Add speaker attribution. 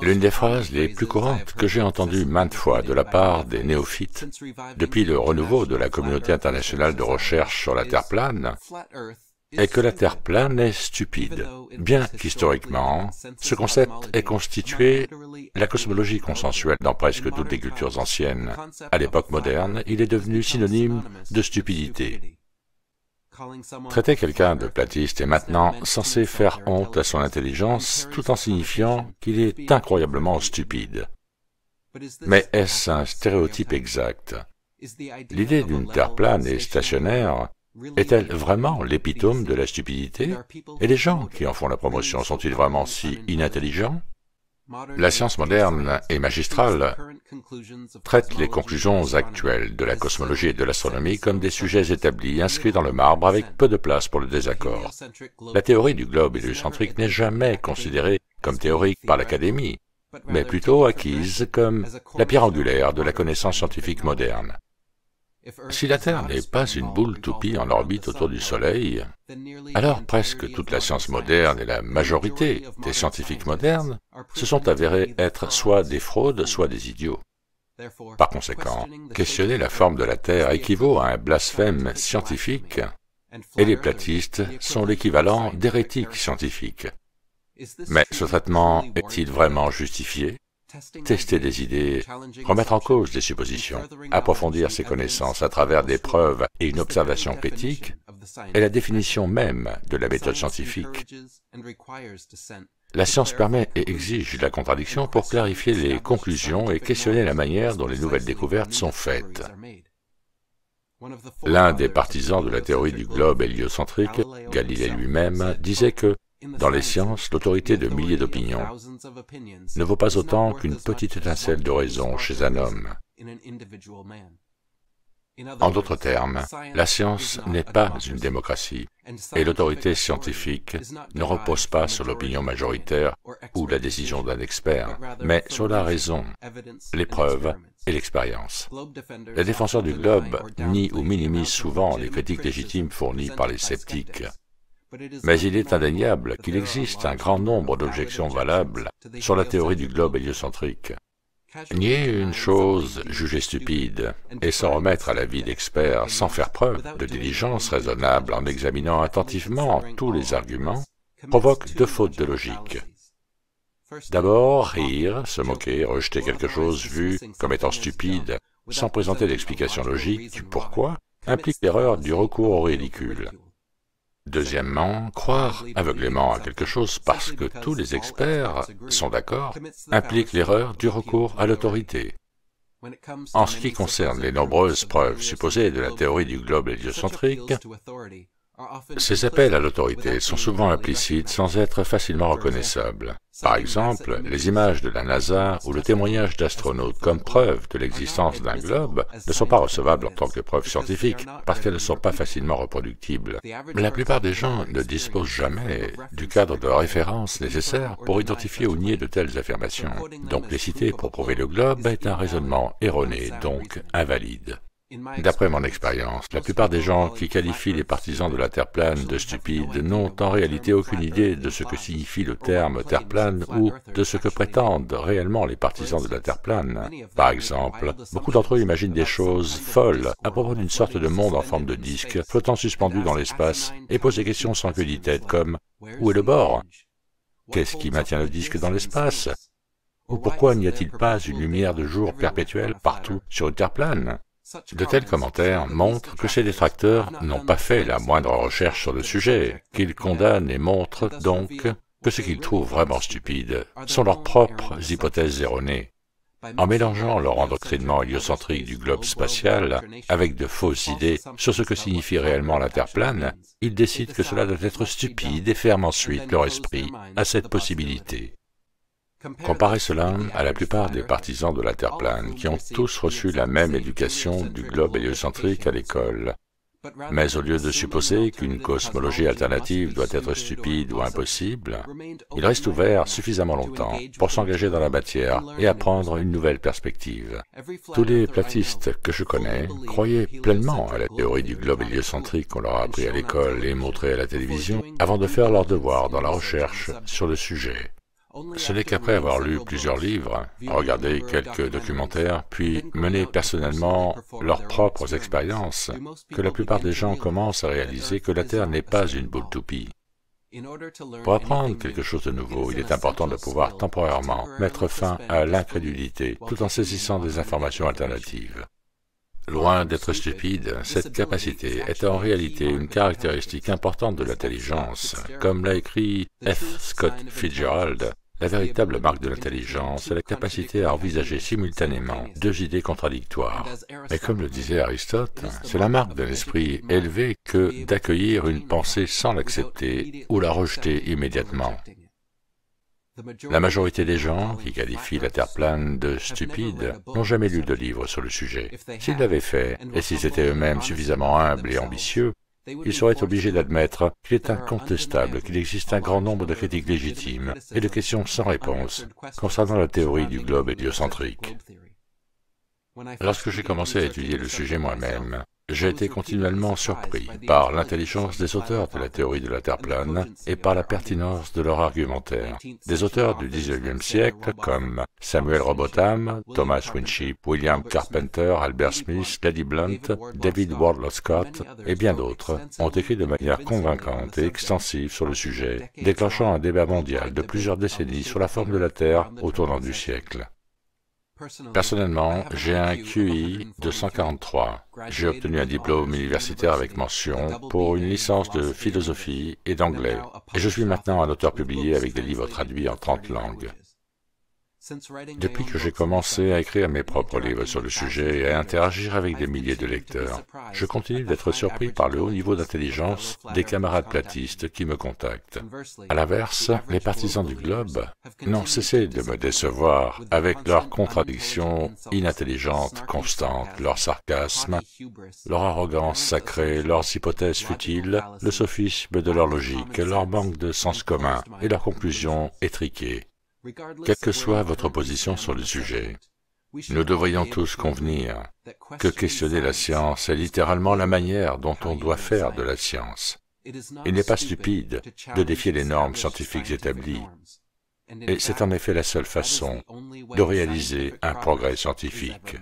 Speaker 1: L'une des phrases les plus courantes que j'ai entendues maintes fois de la part des néophytes depuis le renouveau de la communauté internationale de recherche sur la Terre plane est que la Terre plane est stupide, bien qu'historiquement, ce concept ait constitué la cosmologie consensuelle dans presque toutes les cultures anciennes. À l'époque moderne, il est devenu synonyme de stupidité. Traiter quelqu'un de platiste est maintenant censé faire honte à son intelligence tout en signifiant qu'il est incroyablement stupide. Mais est-ce un stéréotype exact? L'idée d'une Terre plane et stationnaire est-elle vraiment l'épitome de la stupidité? Et les gens qui en font la promotion sont-ils vraiment si inintelligents? La science moderne et magistrale traite les conclusions actuelles de la cosmologie et de l'astronomie comme des sujets établis, inscrits dans le marbre avec peu de place pour le désaccord. La théorie du globe héliocentrique n'est jamais considérée comme théorique par l'Académie, mais plutôt acquise comme la pierre angulaire de la connaissance scientifique moderne. Si la Terre n'est pas une boule toupie en orbite autour du Soleil, alors presque toute la science moderne et la majorité des scientifiques modernes se sont avérés être soit des fraudes, soit des idiots. Par conséquent, questionner la forme de la Terre équivaut à un blasphème scientifique, et les platistes sont l'équivalent d'hérétiques scientifiques. Mais ce traitement est-il vraiment justifié? Tester des idées, remettre en cause des suppositions, approfondir ses connaissances à travers des preuves et une observation critique est la définition même de la méthode scientifique. La science permet et exige la contradiction pour clarifier les conclusions et questionner la manière dont les nouvelles découvertes sont faites. L'un des partisans de la théorie du globe héliocentrique, Galilée lui-même, disait que dans les sciences, l'autorité de milliers d'opinions ne vaut pas autant qu'une petite étincelle de raison chez un homme. En d'autres termes, la science n'est pas une démocratie, et l'autorité scientifique ne repose pas sur l'opinion majoritaire ou la décision d'un expert, mais sur la raison, les preuves et l'expérience. Les défenseurs du globe nient ou minimisent souvent les critiques légitimes fournies par les sceptiques. Mais il est indéniable qu'il existe un grand nombre d'objections valables sur la théorie du globe héliocentrique. Nier une chose jugée stupide et s'en remettre à l'avis d'experts sans faire preuve de diligence raisonnable en examinant attentivement tous les arguments provoque deux fautes de logique. D'abord, rire, se moquer, rejeter quelque chose vu comme étant stupide sans présenter d'explication logique du pourquoi implique l'erreur du recours au ridicule. Deuxièmement, croire aveuglément à quelque chose parce que tous les experts sont d'accord implique l'erreur du recours à l'autorité. En ce qui concerne les nombreuses preuves supposées de la théorie du globe héliocentrique, ces appels à l'autorité sont souvent implicites sans être facilement reconnaissables. Par exemple, les images de la NASA ou le témoignage d'astronautes comme preuve de l'existence d'un globe ne sont pas recevables en tant que preuves scientifiques parce qu'elles ne sont pas facilement reproductibles. La plupart des gens ne disposent jamais du cadre de référence nécessaire pour identifier ou nier de telles affirmations. Donc les citer pour prouver le globe est un raisonnement erroné, donc invalide. D'après mon expérience, la plupart des gens qui qualifient les partisans de la Terre plane de stupides n'ont en réalité aucune idée de ce que signifie le terme Terre plane ou de ce que prétendent réellement les partisans de la Terre plane. Par exemple, beaucoup d'entre eux imaginent des choses folles à propos d'une sorte de monde en forme de disque flottant suspendu dans l'espace et posent des questions sans queue ni tête comme « Où est le bord? Qu'est-ce qui maintient le disque dans l'espace? Ou pourquoi n'y a-t-il pas une lumière de jour perpétuelle partout sur une Terre plane ?» De tels commentaires montrent que ces détracteurs n'ont pas fait la moindre recherche sur le sujet, qu'ils condamnent et montrent donc que ce qu'ils trouvent vraiment stupide sont leurs propres hypothèses erronées. En mélangeant leur endoctrinement héliocentrique du globe spatial avec de fausses idées sur ce que signifie réellement la Terre plane, ils décident que cela doit être stupide et ferment ensuite leur esprit à cette possibilité. Comparez cela à la plupart des partisans de la Terre plane, qui ont tous reçu la même éducation du globe héliocentrique à l'école. Mais au lieu de supposer qu'une cosmologie alternative doit être stupide ou impossible, ils restent ouverts suffisamment longtemps pour s'engager dans la matière et apprendre une nouvelle perspective. Tous les platistes que je connais croyaient pleinement à la théorie du globe héliocentrique qu'on leur a appris à l'école et montré à la télévision avant de faire leur devoir dans la recherche sur le sujet. Ce n'est qu'après avoir lu plusieurs livres, regardé quelques documentaires, puis mené personnellement leurs propres expériences, que la plupart des gens commencent à réaliser que la Terre n'est pas une boule toupie. Pour apprendre quelque chose de nouveau, il est important de pouvoir temporairement mettre fin à l'incrédulité tout en saisissant des informations alternatives. Loin d'être stupide, cette capacité est en réalité une caractéristique importante de l'intelligence. Comme l'a écrit F. Scott Fitzgerald, la véritable marque de l'intelligence est la capacité à envisager simultanément deux idées contradictoires. Mais comme le disait Aristote, c'est la marque d'un esprit élevé que d'accueillir une pensée sans l'accepter ou la rejeter immédiatement. La majorité des gens qui qualifient la Terre plane de stupide n'ont jamais lu de livre sur le sujet. S'ils l'avaient fait, et s'ils étaient eux-mêmes suffisamment humbles et ambitieux, ils seraient obligés d'admettre qu'il est incontestable qu'il existe un grand nombre de critiques légitimes et de questions sans réponse concernant la théorie du globe héliocentrique. Lorsque j'ai commencé à étudier le sujet moi-même, j'ai été continuellement surpris par l'intelligence des auteurs de la théorie de la Terre plane et par la pertinence de leur argumentaire. Des auteurs du XIXe siècle comme Samuel Robotham, Thomas Winship, William Carpenter, Albert Smith, Lady Blunt, David Wardlaw Scott et bien d'autres ont écrit de manière convaincante et extensive sur le sujet, déclenchant un débat mondial de plusieurs décennies sur la forme de la Terre au tournant du siècle. Personnellement, j'ai un QI de 143. J'ai obtenu un diplôme universitaire avec mention pour une licence de philosophie et d'anglais, et je suis maintenant un auteur publié avec des livres traduits en 30 langues. Depuis que j'ai commencé à écrire mes propres livres sur le sujet et à interagir avec des milliers de lecteurs, je continue d'être surpris par le haut niveau d'intelligence des camarades platistes qui me contactent. À l'inverse, les partisans du globe n'ont cessé de me décevoir avec leurs contradictions inintelligentes constantes, leur sarcasme, leur arrogance sacrée, leurs hypothèses futiles, le sophisme de leur logique, leur manque de sens commun et leurs conclusions étriquées. Quelle que soit votre position sur le sujet, nous devrions tous convenir que questionner la science est littéralement la manière dont on doit faire de la science. Il n'est pas stupide de défier les normes scientifiques établies, et c'est en effet la seule façon de réaliser un progrès scientifique.